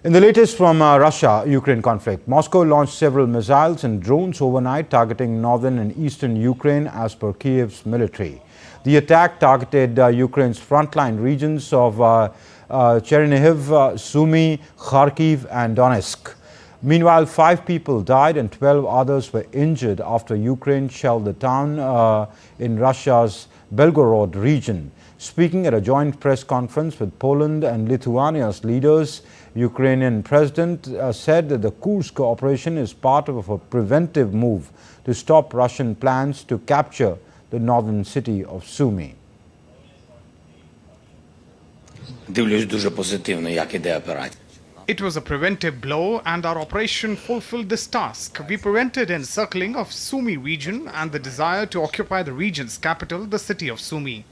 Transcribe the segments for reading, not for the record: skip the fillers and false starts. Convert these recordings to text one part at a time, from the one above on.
In the latest from Russia-Ukraine conflict, Moscow launched several missiles and drones overnight targeting northern and eastern Ukraine as per Kiev's military. The attack targeted Ukraine's frontline regions of Chernihiv, Sumy, Kharkiv and Donetsk. Meanwhile, 5 people died and 12 others were injured after Ukraine shelled the town in Russia's Belgorod region. Speaking at a joint press conference with Poland and Lithuania's leaders, Ukrainian president said that the Kursk operation is part of a preventive move to stop Russian plans to capture the northern city of Sumy. It was a preventive blow and our operation fulfilled this task. We prevented encircling of Sumy region and the desire to occupy the region's capital, the city of Sumy.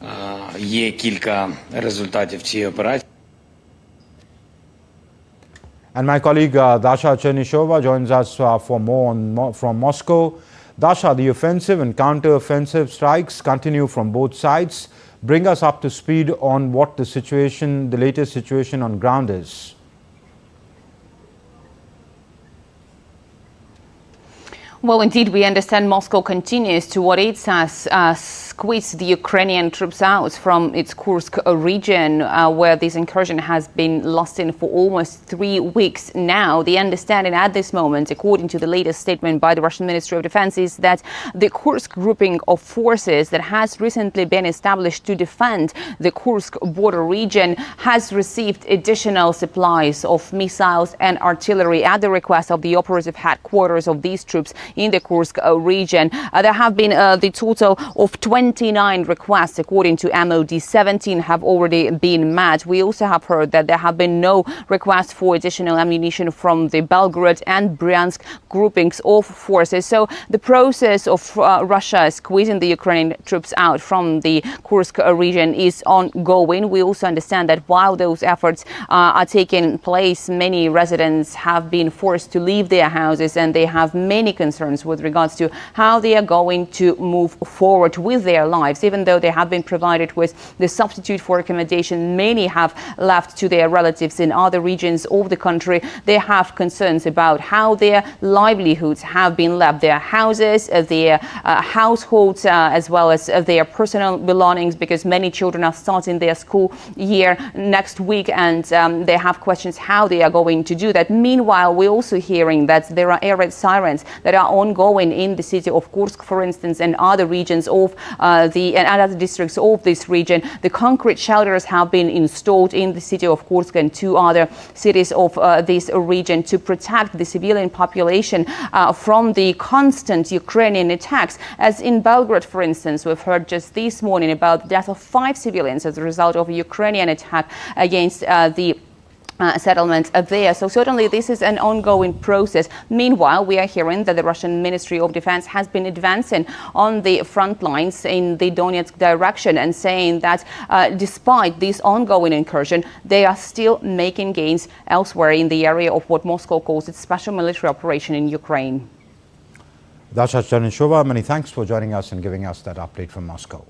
And my colleague Dasha Chernishova joins us for more from Moscow. Dasha, the offensive and counter-offensive strikes continue from both sides. Bring us up to speed on what the latest situation on ground is. Well, indeed, we understand Moscow continues to what it says squeeze the Ukrainian troops out from its Kursk region, where this incursion has been lasting for almost 3 weeks now. The understanding at this moment, according to the latest statement by the Russian Ministry of Defense, is that the Kursk grouping of forces that has recently been established to defend the Kursk border region has received additional supplies of missiles and artillery at the request of the operative headquarters of these troops in the Kursk region. There have been the total of 29 requests, according to MOD. 17 have already been met. We also have heard that there have been no requests for additional ammunition from the Belgorod and Bryansk groupings of forces. So the process of Russia squeezing the Ukrainian troops out from the Kursk region is ongoing. We also understand that while those efforts are taking place, many residents have been forced to leave their houses and they have many concerns with regards to how they are going to move forward with their lives. Even though they have been provided with the substitute for accommodation, many have left to their relatives in other regions of the country. They have concerns about how their livelihoods have been left, their houses, their households, as well as their personal belongings, because many children are starting their school year next week and they have questions how they are going to do that. Meanwhile, we're also hearing that there are air raid sirens that are ongoing in the city of Kursk, for instance, and other regions of and other districts of this region. The concrete shelters have been installed in the city of Kursk and 2 other cities of this region to protect the civilian population from the constant Ukrainian attacks. As in Belgorod, for instance, we've heard just this morning about the death of 5 civilians as a result of a Ukrainian attack against the settlement there. So certainly this is an ongoing process. Meanwhile, we are hearing that the Russian Ministry of Defense has been advancing on the front lines in the Donetsk direction and saying that despite this ongoing incursion, they are still making gains elsewhere in the area of what Moscow calls its special military operation in Ukraine. Dasha Chernishova, many thanks for joining us and giving us that update from Moscow.